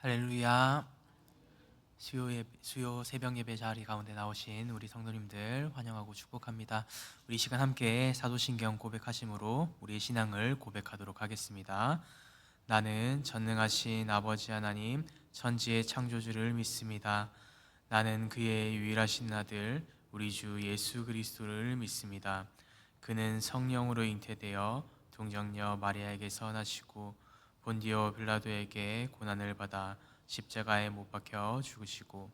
할렐루야. 수요 새벽 예배 자리 가운데 나오신 우리 성도님들 환영하고 축복합니다. 우리 이 시간 함께 사도신경 고백하심으로 우리의 신앙을 고백하도록 하겠습니다. 나는 전능하신 아버지 하나님 천지의 창조주를 믿습니다. 나는 그의 유일하신 아들 우리 주 예수 그리스도를 믿습니다. 그는 성령으로 잉태되어 동정녀 마리아에게서 나시고 본디오 빌라도에게 고난을 받아 십자가에 못 박혀 죽으시고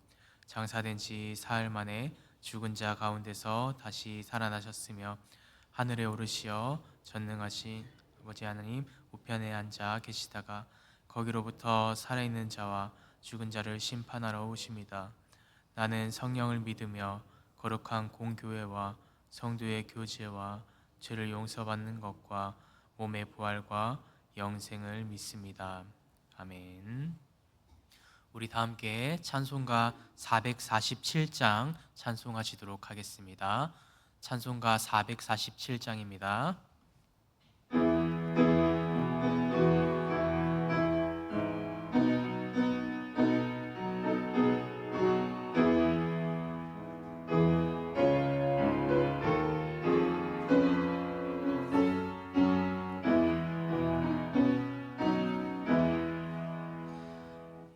장사된 지 사흘 만에 죽은 자 가운데서 다시 살아나셨으며 하늘에 오르시어 전능하신 아버지 하나님 우편에 앉아 계시다가 거기로부터 살아있는 자와 죽은 자를 심판하러 오십니다. 나는 성령을 믿으며 거룩한 공교회와 성도의 교제와 죄를 용서받는 것과 몸의 부활과 영생을 믿습니다. 아멘. 우리 다 함께 찬송가 447장 찬송하시도록 하겠습니다. 찬송가 447장입니다.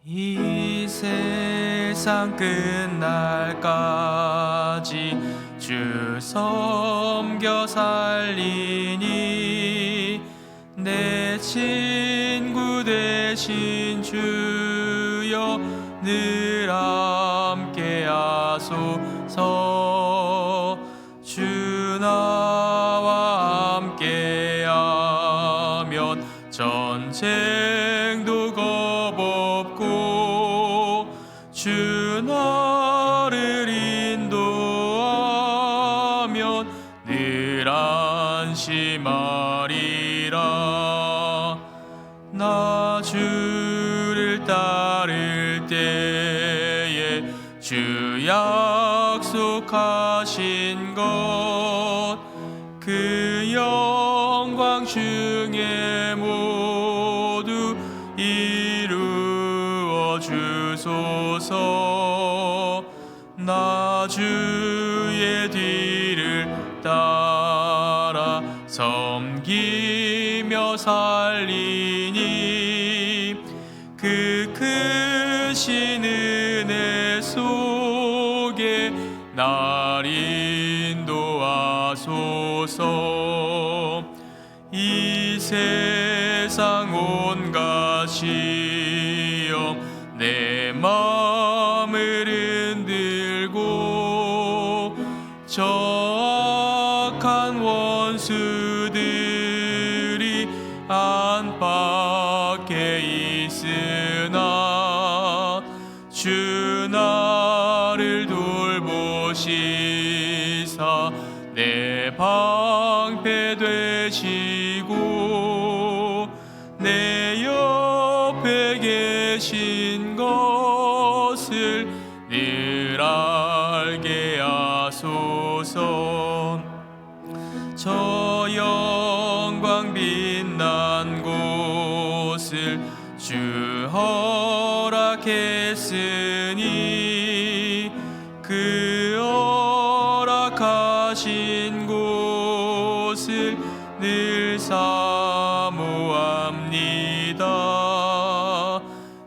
이 세상 끝날까지 주 섬겨 살리니 내 친구 되신 주여 늘 함께 하소서. 주 나와 함께 하면 전쟁도 겁없고 주 나를 인도하면 늘 안심하리라. 나 주를 따를 때에 주 약속하신 것 그 영광 중에 모두 이루어 주소서. 나 주의 뒤를 따라 섬기며 살리니 그 크신 은혜 속에 날 인도하소서. 이 세상 온갖 시험 내 마음을 흔들고 저 악한 원수들이 안팎에 있으나 주 나를 돌보시사 내 방패 되시고 내 옆에 계신 것을 늘 알게 하소서. 저 영광 빛난 곳을 주 허락했으니 그 허락하신 곳을 늘 사모합니다.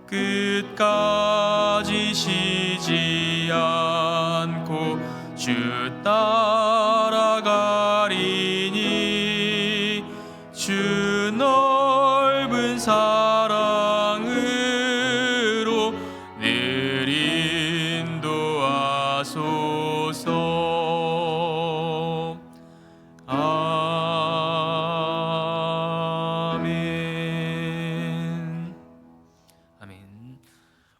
끝까지 쉬지 않고 주 따라가리니 주 넓은 사랑으로 늘 인도하소서. 아멘. 아멘.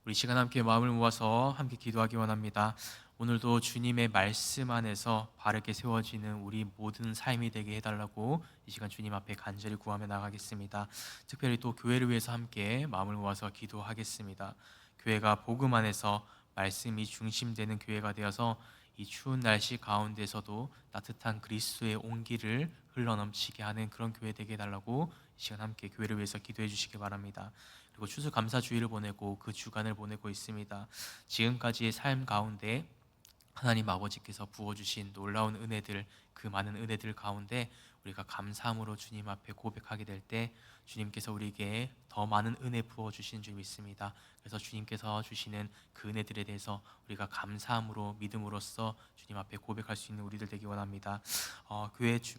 우리 시간 함께 마음을 모아서 함께 기도하기 원합니다. 오늘도 주님의 말씀 안에서 바르게 세워지는 우리 모든 삶이 되게 해달라고 이 시간 주님 앞에 간절히 구하며 나가겠습니다. 특별히 또 교회를 위해서 함께 마음을 모아서 기도하겠습니다. 교회가 복음 안에서 말씀이 중심되는 교회가 되어서 이 추운 날씨 가운데서도 따뜻한 그리스도의 온기를 흘러넘치게 하는 그런 교회 되게 해달라고 이 시간 함께 교회를 위해서 기도해 주시기 바랍니다. 그리고 추수감사주의를 보내고 그 주간을 보내고 있습니다. 지금까지의 삶 가운데 하나님 아버지께서 부어주신 놀라운 은혜들, 그 많은 은혜들 가운데 우리가 감사함으로 주님 앞에 고백하게 될 때 주님께서 우리에게 더 많은 은혜 부어주시는 줄 믿습니다. 그래서 주님께서 주시는 그 은혜들에 대해서 우리가 감사함으로 믿음으로써 주님 앞에 고백할 수 있는 우리들 되기 원합니다.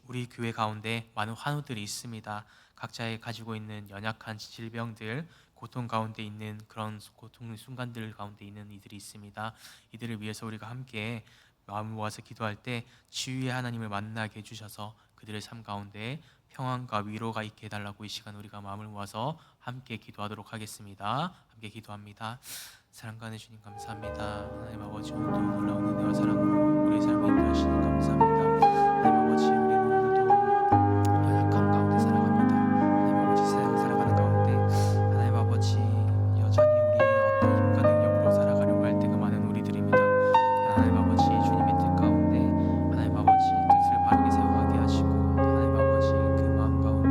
우리 교회 가운데 많은 환우들이 있습니다. 각자의 가지고 있는 연약한 질병들, 고통 가운데 있는 그런 고통의 순간들 가운데 있는 이들이 있습니다. 이들을 위해서 우리가 함께 마음을 모아서 기도할 때 치유의 하나님을 만나게 해주셔서 그들의 삶 가운데 평안과 위로가 있게 해달라고 이 시간 우리가 마음을 모아서 함께 기도하도록 하겠습니다. 함께 기도합니다. 사랑과 내 주님 감사합니다. 하나님 아버지 오늘도 놀라운 은혜와 사랑으로 우리의 삶을 인도하시니 감사합니다. 하나님 아버지 우리는 오늘도 연약함 가운데 살아갑니다. 하나님 아버지 세상 살아가는 가운데 하나님 아버지 여전히 우리의 어떤 힘과 능력으로 살아가려고 할 때가 많은 우리들입니다. 하나님 아버지 주님의 뜻 가운데 하나님 아버지 뜻을 바르게 세워가게 하시고 하나님 아버지 그 마음 가운데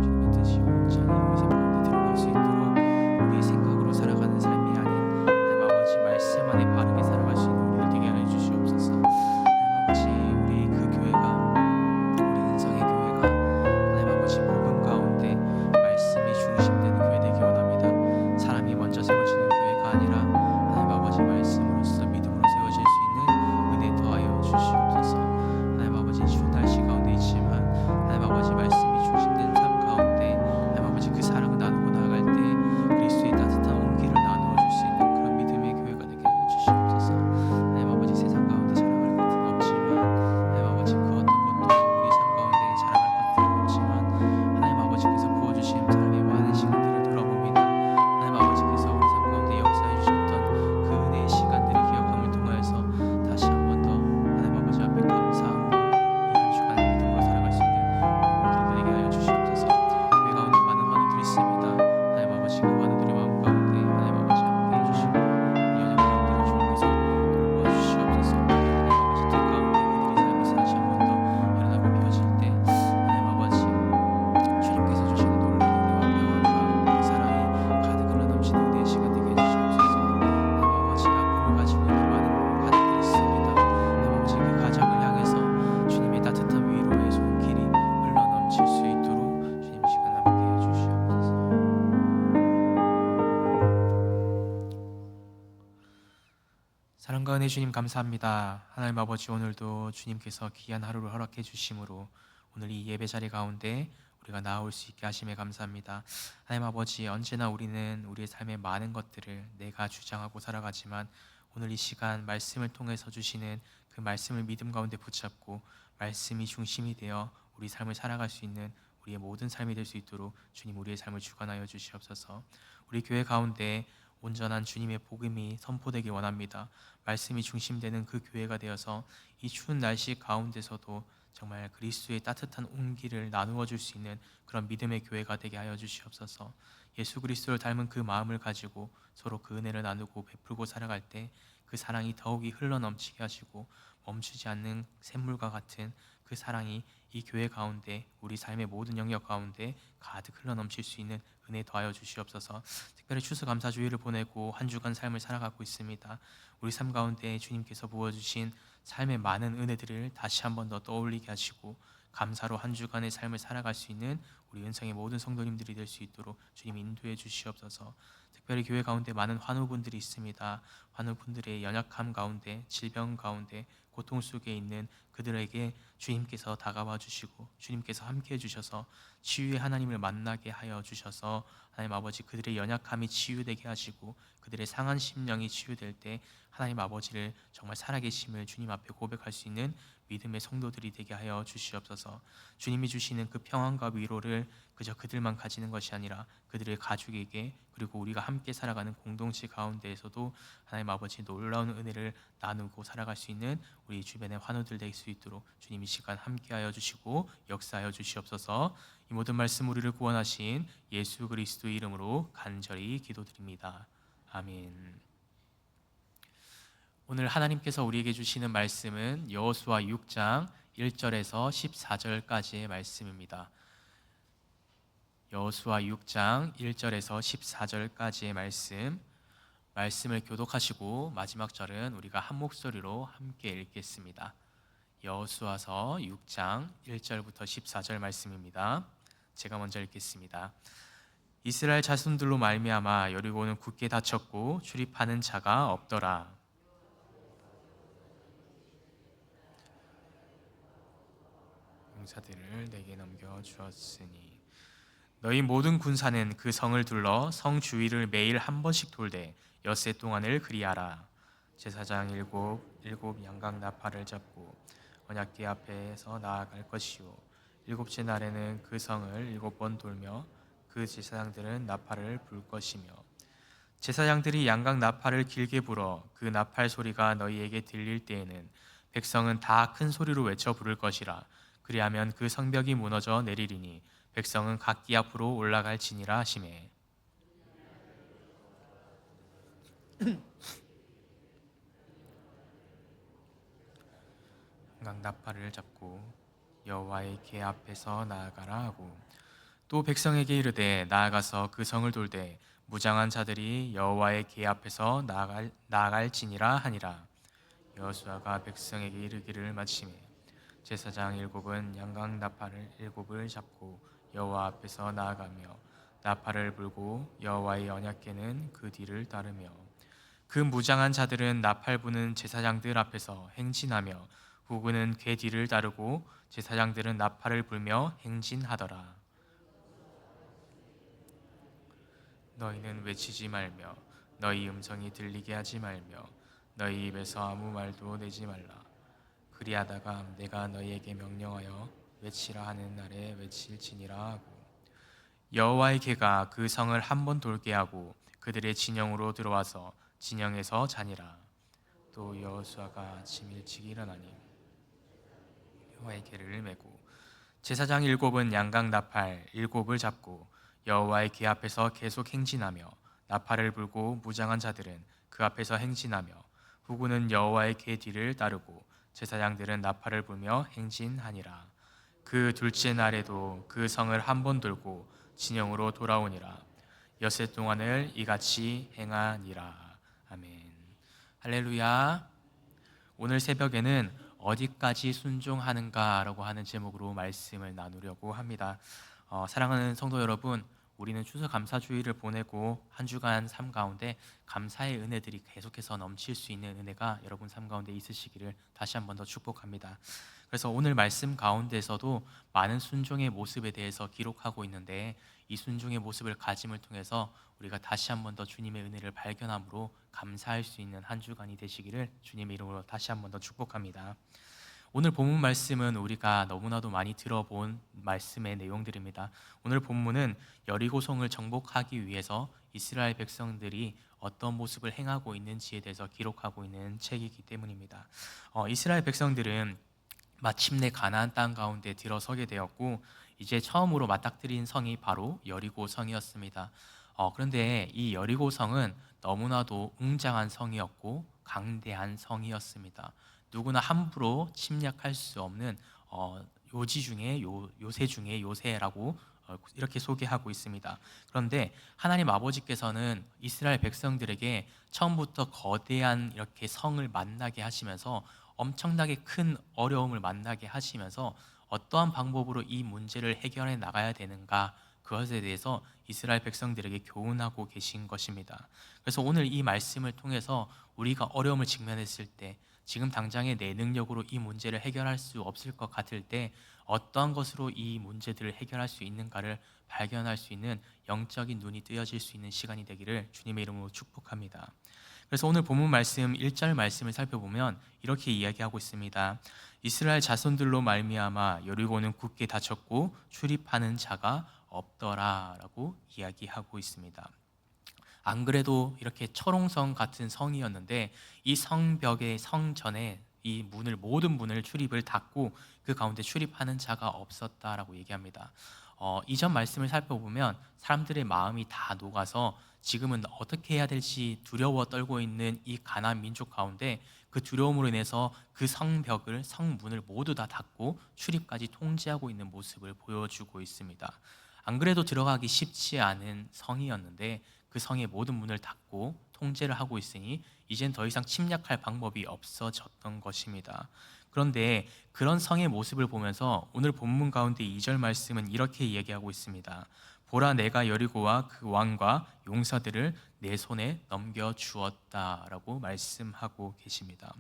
주님의 뜻이 온전히 우리 삶 가운데 드러날 수 있도록 우리의 생각으로 살아가는 삶이 아닌 하나님 아버지 말씀 안에 바르게 살아갈 수 있는 우리들 되게 하여 주시옵소서. 하나님 아버지 우리 그 교회가 우리 은성의 교회가 하나님 아버지 복음 가운데 말씀이 중심되는 교회 되기 원합니다. 사람이 먼저 세워지는 교회가 아니라 하나님 아버지 말씀으로서 믿음으로 세워질 수 있는 은혜 더하여 주시옵소서. 하나님 아버지 추운 날씨 가운데 있지만 하나님 아버지 말씀이 중심된 삶 가운데 하나님 아버지 그 사랑을 나누고 나아갈 때 그리스도의 따뜻한 온기를 나누어 줄 수 있는 그런 믿음의 교회가 되게 하여 주시옵소서. 하나님 아버지 세상 가운데 자랑할 것은 없지만 하나님 아버지 그 어떤 것도 우리 삶 가운데 자랑할 것들은 없지만 하나님 아버지께서 부어주신 삶의 많은 시간들을 돌아봅니다. 하나님 아버지께서 우리 삶 가운데 역사해 주셨던 그 은혜의 시간들을 기억함을 통하여서 다시 한 번 더 하나님 아버지 앞에 감사함으로 이 한 주간을 믿음으로 살아갈 수 있는 우리 모두들에게 하여 주시옵소서. 교회 가운데 많은 환우들이 있습니다. 하나님 아버지 그 환우들의 마음 가운데 하나님 아버지 함께 해주시고 이 연약한 이들을 주님께서 돌보아 주시옵소서. 하나님 아버지 뜻 가운데 그들의 삶에서 다시 한 번 더 일어나고 피어질 때 하나님 아버지 주님께서 주시는 놀라운 은혜와 평안과 그 사랑이 가득 흘러넘치는 은혜의 시간 되게 해주시옵소서. 하나님 아버지 아픔을 가지고 있는 많은 가족들이 있습니다. 하나님 아버지 그 가정을 향해서 주님의 따뜻한 위로의 손길이 흘러넘칠 수 있도록 주님 이 시간 함께 해주시옵소서. 사랑과 은혜 주님 감사합니다. 하나님 아버지 오늘도 주님께서 귀한 하루를 허락해 주심으로 오늘 이 예배 자리 가운데 우리가 나아올 수 있게 하심에 감사합니다. 하나님 아버지 언제나 우리는 우리의 삶의 많은 것들을 내가 주장하고 살아가지만 오늘 이 시간 말씀을 통해서 주시는 그 말씀을 믿음 가운데 붙잡고 말씀이 중심이 되어 우리 삶을 살아갈 수 있는 우리의 모든 삶이 될 수 있도록 주님 우리의 삶을 주관하여 주시옵소서. 우리 교회 가운데 온전한 주님의 복음이 선포되길 원합니다. 말씀이 중심되는 그 교회가 되어서 이 추운 날씨 가운데서도 정말 그리스도의 따뜻한 온기를 나누어 줄 수 있는 그런 믿음의 교회가 되게 하여 주시옵소서. 예수 그리스도를 닮은 그 마음을 가지고 서로 그 은혜를 나누고 베풀고 살아갈 때 그 사랑이 더욱이 흘러넘치게 하시고 멈추지 않는 샘물과 같은 그 사랑이 이 교회 가운데 우리 삶의 모든 영역 가운데 가득 흘러넘칠 수 있는 은혜 더하여 주시옵소서. 특별히 추수감사주의를 보내고 한 주간 삶을 살아가고 있습니다. 우리 삶 가운데 주님께서 부어주신 삶의 많은 은혜들을 다시 한 번 더 떠올리게 하시고 감사로 한 주간의 삶을 살아갈 수 있는 우리 은성의 모든 성도님들이 될 수 있도록 주님 인도해 주시옵소서. 특별히 교회 가운데 많은 환우분들이 있습니다. 환우분들의 연약함 가운데 질병 가운데 고통 속에 있는 그들에게 주님께서 다가와 주시고 주님께서 함께 해주셔서 치유의 하나님을 만나게 하여 주셔서 하나님 아버지 그들의 연약함이 치유되게 하시고 그들의 상한 심령이 치유될 때 하나님 아버지를 정말 살아계심을 주님 앞에 고백할 수 있는 믿음의 성도들이 되게 하여 주시옵소서. 주님이 주시는 그 평안과 위로를 그저 그들만 가지는 것이 아니라 그들의 가족에게 그리고 우리가 함께 살아가는 공동체 가운데에서도 하나님 아버지 놀라운 은혜를 나누고 살아갈 수 있는 우리 주변의 환우들 될 수 있도록 주님 이 시간 함께하여 주시고 역사하여 주시옵소서. 이 모든 말씀 우리를 구원하신 예수 그리스도의 이름으로 간절히 기도드립니다. 아멘. 오늘 하나님께서 우리에게 주시는 말씀은 여호수아 6장 1절에서 14절까지의 말씀입니다. 여호수아 6장 1절에서 14절까지의 말씀을 교독하시고 마지막 절은 우리가 한 목소리로 함께 읽겠습니다. 여호수아서 6장 1절부터 14절 말씀입니다. 제가 먼저 읽겠습니다. 이스라엘 자손들로 말미암아 여리고는 굳게 닫혔고 출입하는 자가 없더라. 용사들을 내게 넘겨 주었으니 너희 모든 군사는 그 성을 둘러 성 주위를 매일 한 번씩 돌되 엿새 동안을 그리하라. 제사장 일곱 양각 나팔을 잡고 언약궤 앞에서 나아갈 것이요 일곱째 날에는 그 성을 7번 돌며 그 제사장들은 나팔을 불 것이며 제사장들이 양각 나팔을 길게 불어 그 나팔 소리가 너희에게 들릴 때에는 백성은 다 큰 소리로 외쳐 부를 것이라. 그리하면 그 성벽이 무너져 내리리니 백성은 각기 앞으로 올라갈지니라 하시매. 양각 나팔을 잡고 여호와의 궤 앞에서 나아가라 하고 또 백성에게 이르되 나아가서 그 성을 돌되 무장한 자들이 여호와의 궤 앞에서 나아갈지니라 하니라. 여호수아가 백성에게 이르기를 마치매 제사장 7은 양각 나팔을 7을 잡고 여호와 앞에서 나아가며 나팔을 불고 여호와의 언약궤는 그 뒤를 따르며 그 무장한 자들은 나팔 부는 제사장들 앞에서 행진하며 후군은 궤 뒤를 따르고 제사장들은 나팔을 불며 행진하더라. 너희는 외치지 말며 너희 음성이 들리게 하지 말며 너희 입에서 아무 말도 내지 말라. 그리하다가 내가 너희에게 명령하여 외치라 하는 날에 외칠지니라 하고 여호와의 궤가 그 성을 한 번 돌게 하고 그들의 진영으로 들어와서 진영에서 자니라. 또 여호수아가 아침 일찍 일어나니 여호와의 궤를 메고 제사장 7은 양각 나팔 7을 잡고 여호와의 궤 앞에서 계속 행진하며 나팔을 불고 무장한 자들은 그 앞에서 행진하며 후군은 여호와의 궤 뒤를 따르고 제사장들은 나팔을 불며 행진하니라. 그 둘째 날에도 그 성을 한 번 돌고 진영으로 돌아오니라. 엿새 동안을 이같이 행하니라. 아멘. 할렐루야. 오늘 새벽에는 어디까지 순종하는가라고 하는 제목으로 말씀을 나누려고 합니다. 사랑하는 성도 여러분, 우리는 추수감사주의를 보내고 한 주간 삶 가운데 감사의 은혜들이 계속해서 넘칠 수 있는 은혜가 여러분 삶 가운데 있으시기를 다시 한 번 더 축복합니다. 그래서 오늘 말씀 가운데서도 많은 순종의 모습에 대해서 기록하고 있는데 이 순종의 모습을 가짐을 통해서 우리가 다시 한 번 더 주님의 은혜를 발견함으로 감사할 수 있는 한 주간이 되시기를 주님의 이름으로 다시 한 번 더 축복합니다. 오늘 본문 말씀은 우리가 너무나도 많이 들어본 말씀의 내용들입니다. 오늘 본문은 여리고성을 정복하기 위해서 이스라엘 백성들이 어떤 모습을 행하고 있는지에 대해서 기록하고 있는 책이기 때문입니다. 이스라엘 백성들은 마침내 가나안 땅 가운데 들어서게 되었고 이제 처음으로 맞닥뜨린 성이 바로 여리고성이었습니다. 그런데 이 여리고성은 너무나도 웅장한 성이었고 강대한 성이었습니다. 누구나 함부로 침략할 수 없는 요지 중에 요새 중에 요새라고 이렇게 소개하고 있습니다. 그런데 하나님 아버지께서는 이스라엘 백성들에게 처음부터 거대한 이렇게 성을 만나게 하시면서 엄청나게 큰 어려움을 만나게 하시면서 어떠한 방법으로 이 문제를 해결해 나가야 되는가 그것에 대해서 이스라엘 백성들에게 교훈하고 계신 것입니다. 그래서 오늘 이 말씀을 통해서 우리가 어려움을 직면했을 때 지금 당장의 내 능력으로 이 문제를 해결할 수 없을 것 같을 때 어떠한 것으로 이 문제들을 해결할 수 있는가를 발견할 수 있는 영적인 눈이 뜨여질 수 있는 시간이 되기를 주님의 이름으로 축복합니다. 그래서 오늘 본문 말씀 1절 말씀을 살펴보면 이렇게 이야기하고 있습니다. 이스라엘 자손들로 말미암아 여리고는 굳게 닫혔고 출입하는 자가 없더라라고 이야기하고 있습니다. 안 그래도 이렇게 철옹성 같은 성이었는데 이 성벽의 성전에 이 모든 문을 출입을 닫고 그 가운데 출입하는 자가 없었다라고 얘기합니다. 이전 말씀을 살펴보면 사람들의 마음이 다 녹아서 지금은 어떻게 해야 될지 두려워 떨고 있는 이 가나안 민족 가운데 그 두려움으로 인해서 그 성벽을 성문을 모두 다 닫고 출입까지 통제하고 있는 모습을 보여주고 있습니다. 안 그래도 들어가기 쉽지 않은 성이었는데 그 성의 모든 문을 닫고 통제를 하고 있으니 이젠 더 이상 침략할 방법이 없어졌던 것입니다. 그런데 그런 성의 모습을 보면서 오늘 본문 가운데 2절 말씀은 이렇게 얘기하고 있습니다. 보라, 내가 여리고와 그 왕과 용사들을 내 손에 넘겨 주었다라고 말씀하고 계십니다.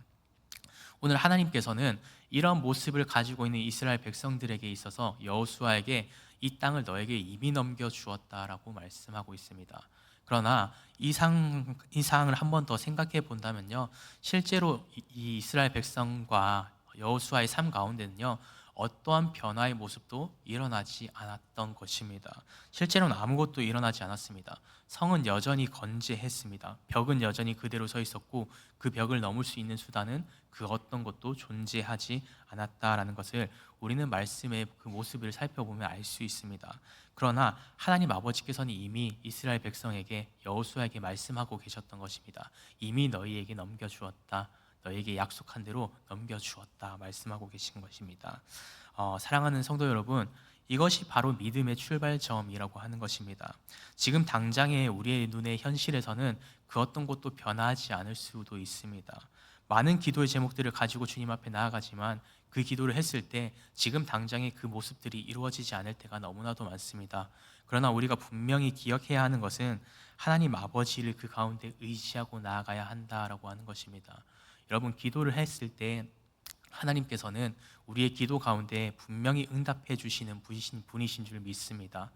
오늘 하나님께서는 이런 모습을 가지고 있는 이스라엘 백성들에게 있어서 여호수아에게 이 땅을 너에게 이미 넘겨 주었다라고 말씀하고 있습니다. 그러나 이 사항을 한 번 더 생각해 본다면요, 실제로 이 이스라엘 백성과 여호수아의 삶 가운데는요, 어떠한 변화의 모습도 일어나지 않았던 것입니다. 실제로는 아무것도 일어나지 않았습니다. 성은 여전히 건재했습니다. 벽은 여전히 그대로 서 있었고 그 벽을 넘을 수 있는 수단은 그 어떤 것도 존재하지 않았다라는 것을 우리는 말씀의 그 모습을 살펴보면 알 수 있습니다. 그러나 하나님 아버지께서는 이미 이스라엘 백성에게 여호수아에게 말씀하고 계셨던 것입니다. 이미 너희에게 넘겨주었다. 너에게 약속한 대로 넘겨주었다 말씀하고 계신 것입니다. 사랑하는 성도 여러분, 이것이 바로 믿음의 출발점이라고 하는 것입니다. 지금 당장의 우리의 눈의 현실에서는 그 어떤 것도 변화하지 않을 수도 있습니다. 많은 기도의 제목들을 가지고 주님 앞에 나아가지만 그 기도를 했을 때 지금 당장의 그 모습들이 이루어지지 않을 때가 너무나도 많습니다. 그러나 우리가 분명히 기억해야 하는 것은 하나님 아버지를 그 가운데 의지하고 나아가야 한다라고 하는 것입니다. 여러분, 기도를 했을 때 하나님께서는 우리의 기도 가운데 분명히 응답해 주시는 분이신 줄 믿습니다.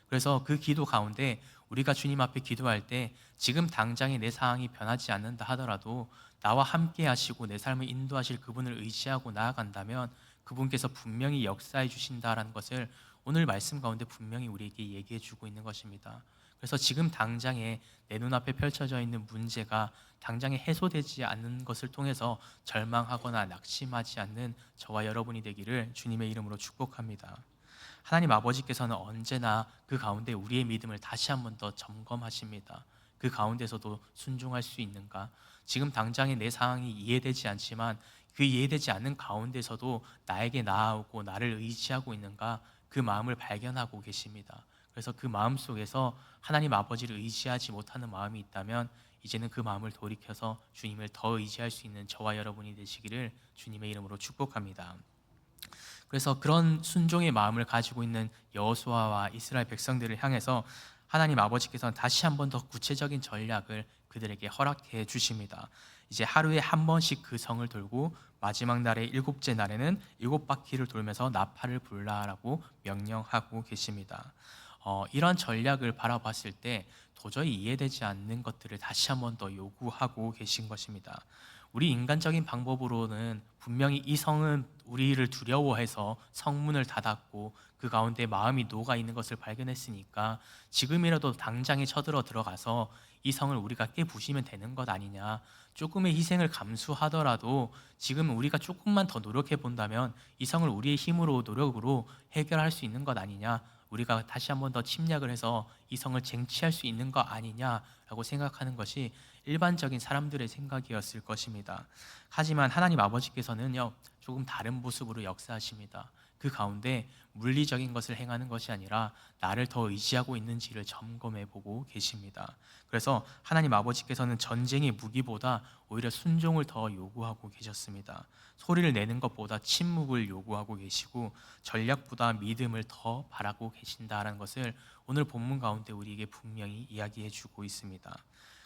그래서 그 기도 가운데 우리가 주님 앞에 기도할 때 지금 당장의 내 상황이 변하지 않는다 하더라도 나와 함께 하시고 내 삶을 인도하실 그분을 의지하고 나아간다면 그분께서 분명히 역사해 주신다라는 것을 오늘 말씀 가운데 분명히 우리에게 얘기해 주고 있는 것입니다. 그래서 지금 당장에 내 눈앞에 펼쳐져 있는 문제가 당장에 해소되지 않는 것을 통해서 절망하거나 낙심하지 않는 저와 여러분이 되기를 주님의 이름으로 축복합니다. 하나님 아버지께서는 언제나 그 가운데 우리의 믿음을 다시 한번 더 점검하십니다. 그 가운데서도 순종할 수 있는가? 지금 당장의 내 상황이 이해되지 않지만 그 이해되지 않는 가운데서도 나에게 나아오고 나를 의지하고 있는가? 그 마음을 발견하고 계십니다. 그래서 그 마음 속에서 하나님 아버지를 의지하지 못하는 마음이 있다면 이제는 그 마음을 돌이켜서 주님을 더 의지할 수 있는 저와 여러분이 되시기를 주님의 이름으로 축복합니다. 그래서 그런 순종의 마음을 가지고 있는 여호수아와 이스라엘 백성들을 향해서 하나님 아버지께서는 다시 한 번 더 구체적인 전략을 그들에게 허락해 주십니다. 이제 하루에 한 번씩 그 성을 돌고 마지막 날의 일곱째 날에는 7바퀴를 돌면서 나팔을 불라라고 명령하고 계십니다. 이런 전략을 바라봤을 때 도저히 이해되지 않는 것들을 다시 한 번 더 요구하고 계신 것입니다. 우리 인간적인 방법으로는 분명히 이 성은 우리를 두려워해서 성문을 닫았고 그 가운데 마음이 녹아 있는 것을 발견했으니까 지금이라도 당장에 쳐들어 들어가서 이 성을 우리가 깨부시면 되는 것 아니냐. 조금의 희생을 감수하더라도 지금 우리가 조금만 더 노력해 본다면 이 성을 우리의 힘으로 노력으로 해결할 수 있는 것 아니냐. 우리가 다시 한 번 더 침략을 해서 이 성을 쟁취할 수 있는 거 아니냐라고 생각하는 것이 일반적인 사람들의 생각이었을 것입니다. 하지만 하나님 아버지께서는요, 조금 다른 모습으로 역사하십니다. 그 가운데 물리적인 것을 행하는 것이 아니라 나를 더 의지하고 있는지를 점검해 보고 계십니다. 그래서 하나님 아버지께서는 전쟁의 무기보다 오히려 순종을 더 요구하고 계셨습니다. 소리를 내는 것보다 침묵을 요구하고 계시고 전략보다 믿음을 더 바라고 계신다라는 것을 오늘 본문 가운데 우리에게 분명히 이야기해 주고 있습니다.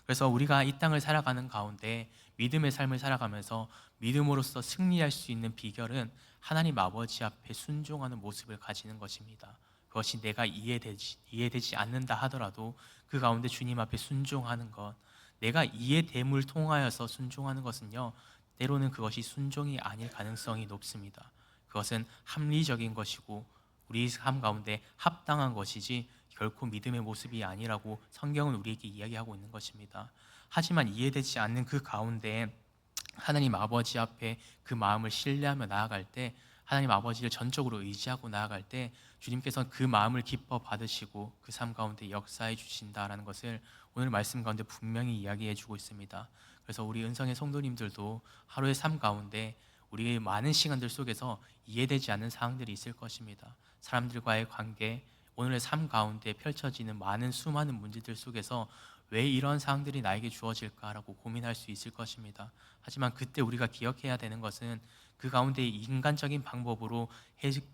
그래서 우리가 이 땅을 살아가는 가운데 믿음의 삶을 살아가면서 믿음으로써 승리할 수 있는 비결은 하나님 아버지 앞에 순종하는 모습을 가지는 것입니다. 그것이 내가 이해되지 않는다 하더라도 그 가운데 주님 앞에 순종하는 것, 내가 이해됨을 통하여서 순종하는 것은요, 때로는 그것이 순종이 아닐 가능성이 높습니다. 그것은 합리적인 것이고 우리 삶 가운데 합당한 것이지 결코 믿음의 모습이 아니라고 성경은 우리에게 이야기하고 있는 것입니다. 하지만 이해되지 않는 그 가운데 하나님 아버지 앞에 그 마음을 신뢰하며 나아갈 때, 하나님 아버지를 전적으로 의지하고 나아갈 때 주님께서는 그 마음을 기뻐 받으시고 그 삶 가운데 역사해 주신다라는 것을 오늘 말씀 가운데 분명히 이야기해 주고 있습니다. 그래서 우리 은성의 성도님들도 하루의 삶 가운데 우리의 많은 시간들 속에서 이해되지 않는 사항들이 있을 것입니다. 사람들과의 관계, 오늘의 삶 가운데 펼쳐지는 수많은 문제들 속에서 왜 이런 상황들이 나에게 주어질까라고 고민할 수 있을 것입니다. 하지만 그때 우리가 기억해야 되는 것은 그 가운데 인간적인 방법으로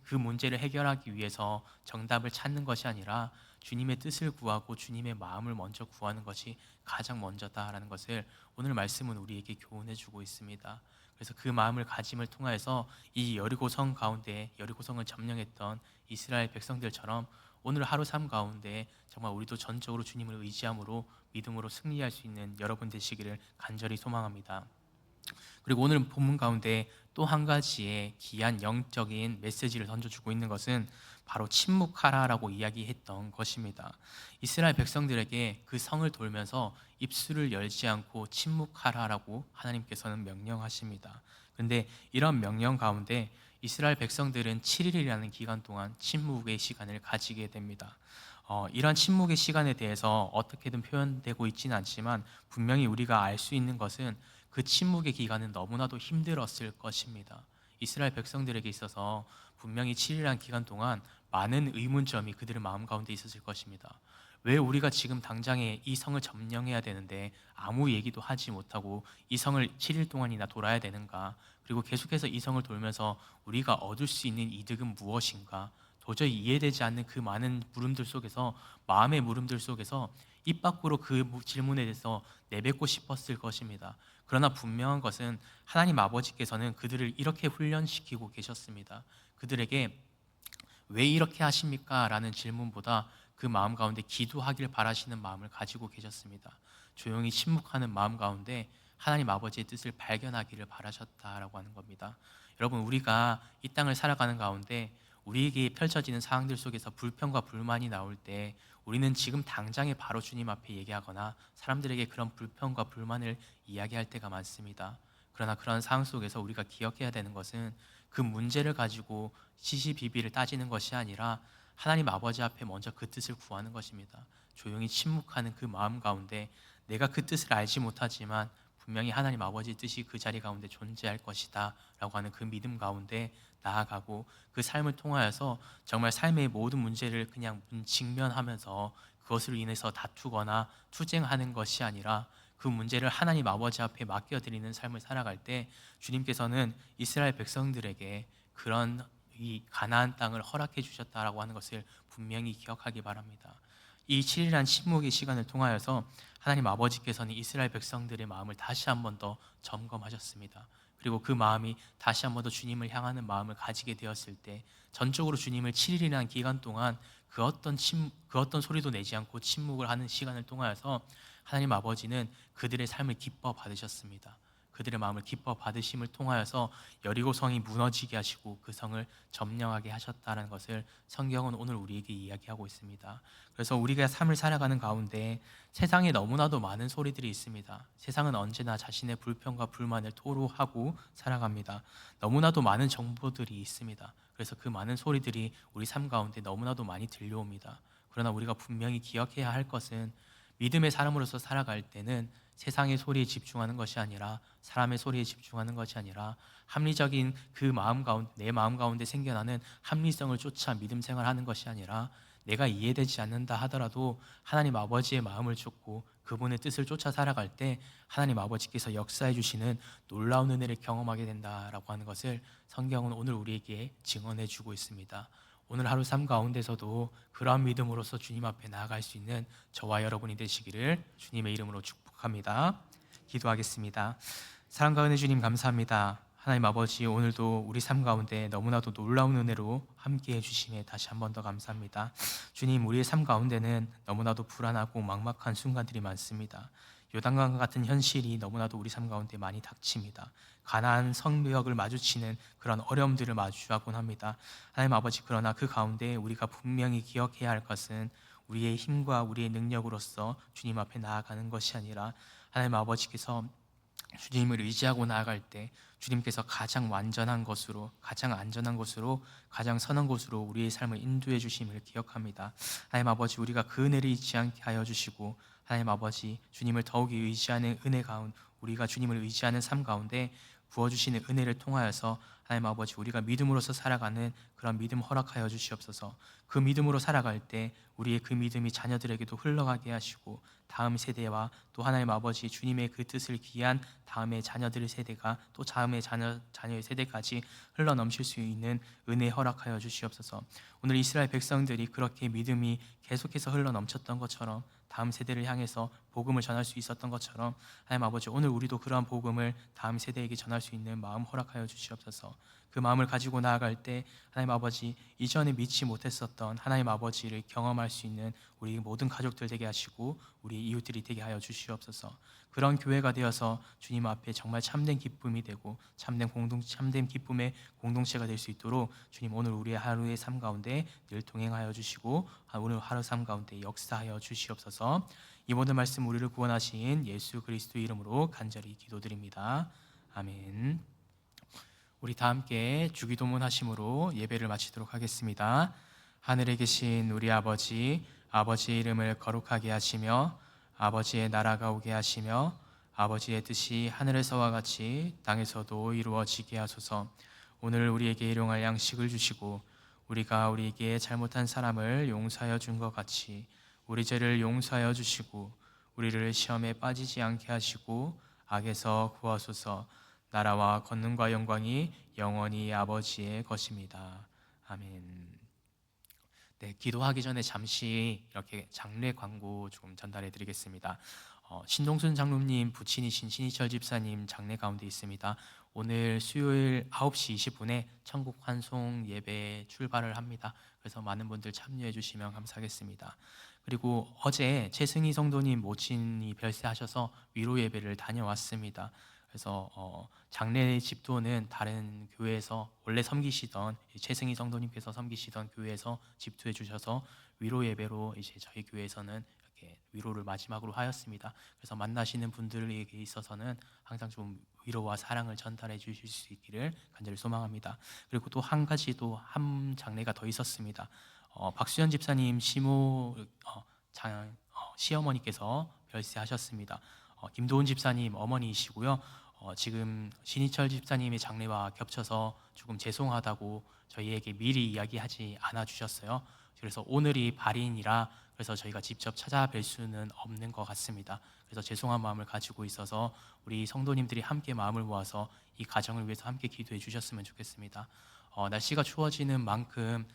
그 문제를 해결하기 위해서 정답을 찾는 것이 아니라 주님의 뜻을 구하고 주님의 마음을 먼저 구하는 것이 가장 먼저다라는 것을 오늘 말씀은 우리에게 교훈해 주고 있습니다. 그래서 그 마음을 가짐을 통하여서 이 여리고성 가운데 여리고성을 점령했던 이스라엘 백성들처럼 오늘 하루 삶 가운데 정말 우리도 전적으로 주님을 의지함으로 믿음으로 승리할 수 있는 여러분 되시기를 간절히 소망합니다. 그리고 오늘 본문 가운데 또 한 가지의 귀한 영적인 메시지를 던져주고 있는 것은 바로 침묵하라라고 이야기했던 것입니다. 이스라엘 백성들에게 그 성을 돌면서 입술을 열지 않고 침묵하라라고 하나님께서는 명령하십니다. 근데 이런 명령 가운데 이스라엘 백성들은 7일이라는 기간 동안 침묵의 시간을 가지게 됩니다. 이러한 침묵의 시간에 대해서 어떻게든 표현되고 있지는 않지만 분명히 우리가 알 수 있는 것은 그 침묵의 기간은 너무나도 힘들었을 것입니다. 이스라엘 백성들에게 있어서 분명히 7일이라는 기간 동안 많은 의문점이 그들의 마음 가운데 있었을 것입니다. 왜 우리가 지금 당장에 이 성을 점령해야 되는데 아무 얘기도 하지 못하고 이 성을 7일 동안이나 돌아야 되는가? 그리고 계속해서 이 성을 돌면서 우리가 얻을 수 있는 이득은 무엇인가? 도저히 이해되지 않는 그 많은 물음들 속에서, 마음의 물음들 속에서 입 밖으로 그 질문에 대해서 내뱉고 싶었을 것입니다. 그러나 분명한 것은 하나님 아버지께서는 그들을 이렇게 훈련시키고 계셨습니다. 그들에게 왜 이렇게 하십니까? 라는 질문보다 그 마음 가운데 기도하길 바라시는 마음을 가지고 계셨습니다. 조용히 침묵하는 마음 가운데 하나님 아버지의 뜻을 발견하기를 바라셨다라고 하는 겁니다. 여러분, 우리가 이 땅을 살아가는 가운데 우리에게 펼쳐지는 상황들 속에서 불평과 불만이 나올 때 우리는 지금 당장에 바로 주님 앞에 얘기하거나 사람들에게 그런 불평과 불만을 이야기할 때가 많습니다. 그러나 그런 상황 속에서 우리가 기억해야 되는 것은 그 문제를 가지고 시시비비를 따지는 것이 아니라 하나님 아버지 앞에 먼저 그 뜻을 구하는 것입니다. 조용히 침묵하는 그 마음 가운데 내가 그 뜻을 알지 못하지만 분명히 하나님 아버지의 뜻이 그 자리 가운데 존재할 것이다 라고 하는 그 믿음 가운데 나아가고 그 삶을 통하여서 정말 삶의 모든 문제를 그냥 직면하면서 그것으로 인해서 다투거나 투쟁하는 것이 아니라 그 문제를 하나님 아버지 앞에 맡겨드리는 삶을 살아갈 때 주님께서는 이스라엘 백성들에게 그런 이 가나안 땅을 허락해 주셨다라고 하는 것을 분명히 기억하기 바랍니다. 이 7일간 침묵의 시간을 통하여서 하나님 아버지께서는 이스라엘 백성들의 마음을 다시 한 번 더 점검하셨습니다. 그리고 그 마음이 다시 한 번 더 주님을 향하는 마음을 가지게 되었을 때 전적으로 주님을 7일이라는 기간 동안 그 어떤 소리도 내지 않고 침묵을 하는 시간을 통하여서 하나님 아버지는 그들의 삶을 기뻐 받으셨습니다. 그들의 마음을 기뻐 받으심을 통하여서 여리고 성이 무너지게 하시고 그 성을 점령하게 하셨다는 것을 성경은 오늘 우리에게 이야기하고 있습니다. 그래서 우리가 삶을 살아가는 가운데 세상에 너무나도 많은 소리들이 있습니다. 세상은 언제나 자신의 불평과 불만을 토로하고 살아갑니다. 너무나도 많은 정보들이 있습니다. 그래서 그 많은 소리들이 우리 삶 가운데 너무나도 많이 들려옵니다. 그러나 우리가 분명히 기억해야 할 것은 믿음의 사람으로서 살아갈 때는 세상의 소리에 집중하는 것이 아니라 사람의 소리에 집중하는 것이 아니라 합리적인 그 마음 가운데, 내 마음 가운데 생겨나는 합리성을 쫓아 믿음 생활하는 것이 아니라 내가 이해되지 않는다 하더라도 하나님 아버지의 마음을 쫓고 그분의 뜻을 쫓아 살아갈 때 하나님 아버지께서 역사해 주시는 놀라운 은혜를 경험하게 된다라고 하는 것을 성경은 오늘 우리에게 증언해 주고 있습니다. 오늘 하루 삶 가운데서도 그러한 믿음으로서 주님 앞에 나아갈 수 있는 저와 여러분이 되시기를 주님의 이름으로 축복합니다. 기도하겠습니다. 사랑과 은혜 주님 감사합니다. 하나님 아버지, 오늘도 우리 삶 가운데 너무나도 놀라운 은혜로 함께해 주심에 다시 한 번 더 감사합니다. 주님, 우리의 삶 가운데는 너무나도 불안하고 막막한 순간들이 많습니다. 요단강과 같은 현실이 너무나도 우리 삶 가운데 많이 닥칩니다. 가나안 성벽을 마주치는 그런 어려움들을 마주하곤 합니다. 하나님 아버지, 그러나 그 가운데 우리가 분명히 기억해야 할 것은 우리의 힘과 우리의 능력으로서 주님 앞에 나아가는 것이 아니라 하나님 아버지께서 주님을 의지하고 나아갈 때 주님께서 가장 완전한 것으로, 가장 안전한 것으로, 가장 선한 곳으로 우리의 삶을 인도해 주심을 기억합니다. 하나님 아버지, 우리가 그 은혜를 잊지 않게 하여 주시고 하나님 아버지, 주님을 더욱이 의지하는 은혜 가운데, 우리가 주님을 의지하는 삶 가운데 부어주시는 은혜를 통하여서 하나님 아버지, 우리가 믿음으로서 살아가는 그런 믿음 허락하여 주시옵소서. 그 믿음으로 살아갈 때 우리의 그 믿음이 자녀들에게도 흘러가게 하시고, 다음 세대와 또 하나님 아버지 주님의 그 뜻을 기한 다음의 자녀들의 세대가 또 다음의 자녀의 세대까지 흘러 넘칠 수 있는 은혜 허락하여 주시옵소서. 오늘 이스라엘 백성들이 그렇게 믿음이 계속해서 흘러 넘쳤던 것처럼, 다음 세대를 향해서 복음을 전할 수 있었던 것처럼, 하나님 아버지, 오늘 우리도 그러한 복음을 다음 세대에게 전할 수 있는 마음 허락하여 주시옵소서. 그 마음을 가지고 나아갈 때 하나님 아버지, 이전에 믿지 못했었던 하나님 아버지를 경험할 수 있는 우리 모든 가족들 되게 하시고 우리 이웃들이 되게 하여 주시옵소서. 그런 교회가 되어서 주님 앞에 정말 참된 기쁨이 되고 참된 기쁨의 공동체가 될 수 있도록 주님, 오늘 우리의 하루의 삶 가운데 늘 동행하여 주시고 오늘 하루 삶 가운데 역사하여 주시옵소서. 이 모든 말씀 우리를 구원하신 예수 그리스도 이름으로 간절히 기도드립니다. 아멘. 우리 다 함께 주기도문 하심으로 예배를 마치도록 하겠습니다. 하늘에 계신 우리 아버지, 아버지의 이름을 거룩하게 하시며 아버지의 나라가 오게 하시며 아버지의 뜻이 하늘에서와 같이 땅에서도 이루어지게 하소서. 오늘 우리에게 일용할 양식을 주시고 우리가 우리에게 잘못한 사람을 용서하여 준 것 같이 우리 죄를 용서하여 주시고 우리를 시험에 빠지지 않게 하시고 악에서 구하소서. 나라와 권능과 영광이 영원히 아버지의 것입니다. 아멘. 네, 기도하기 전에 잠시 이렇게 장례 광고 좀 전달해 드리겠습니다. 신동순 장로님 부친이신 신희철 집사님 장례 가운데 있습니다. 오늘 수요일 9시 20분에 천국 환송 예배 출발을 합니다. 그래서 많은 분들 참여해 주시면 감사하겠습니다. 그리고 어제 최승희 성도님 모친이 별세하셔서 위로 예배를 다녀왔습니다. 그래서 장례 집도는 다른 교회에서 원래 섬기시던 최승희 성도님께서 섬기시던 교회에서 집도해 주셔서 위로 예배로 이제 저희 교회에서는 이렇게 위로를 마지막으로 하였습니다. 그래서 만나시는 분들에게 있어서는 항상 좀 위로와 사랑을 전달해 주실 수 있기를 간절히 소망합니다. 그리고 또 한 가지 또 한 장례가 더 있었습니다. 박수현 집사님 시어머니께서 별세하셨습니다. 김도훈 집사님 어머니이시고요. 지금 신희철 집사님의 장례와 겹쳐서 조금 죄송하다고 저희에게 미리 이야기하지 않아 주셨어요. 그래서 오늘이 발인이라 그래서 저희가 직접 찾아뵐 수는 없는 것 같습니다. 그래서 죄송한 마음을 가지고 있어서 우리 성도님들이 함께 마음을 모아서 이 가정을 위해서 함께 기도해 주셨으면 좋겠습니다. 날씨가 추워지는 만큼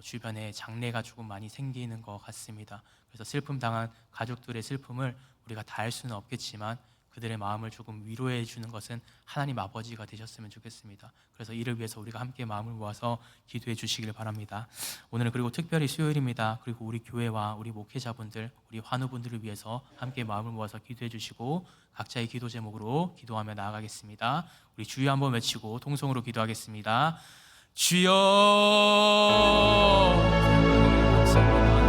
주변에 장례가 조금 많이 생기는 것 같습니다. 그래서 슬픔 당한 가족들의 슬픔을 우리가 다 알 수는 없겠지만 그들의 마음을 조금 위로해 주는 것은 하나님 아버지가 되셨으면 좋겠습니다. 그래서 이를 위해서 우리가 함께 마음을 모아서 기도해 주시길 바랍니다. 오늘은 그리고 특별히 수요일입니다. 그리고 우리 교회와 우리 목회자분들, 우리 환우분들을 위해서 함께 마음을 모아서 기도해 주시고 각자의 기도 제목으로 기도하며 나아가겠습니다. 우리 주여 한번 외치고 통성으로 기도하겠습니다. 주여, 감사합니다.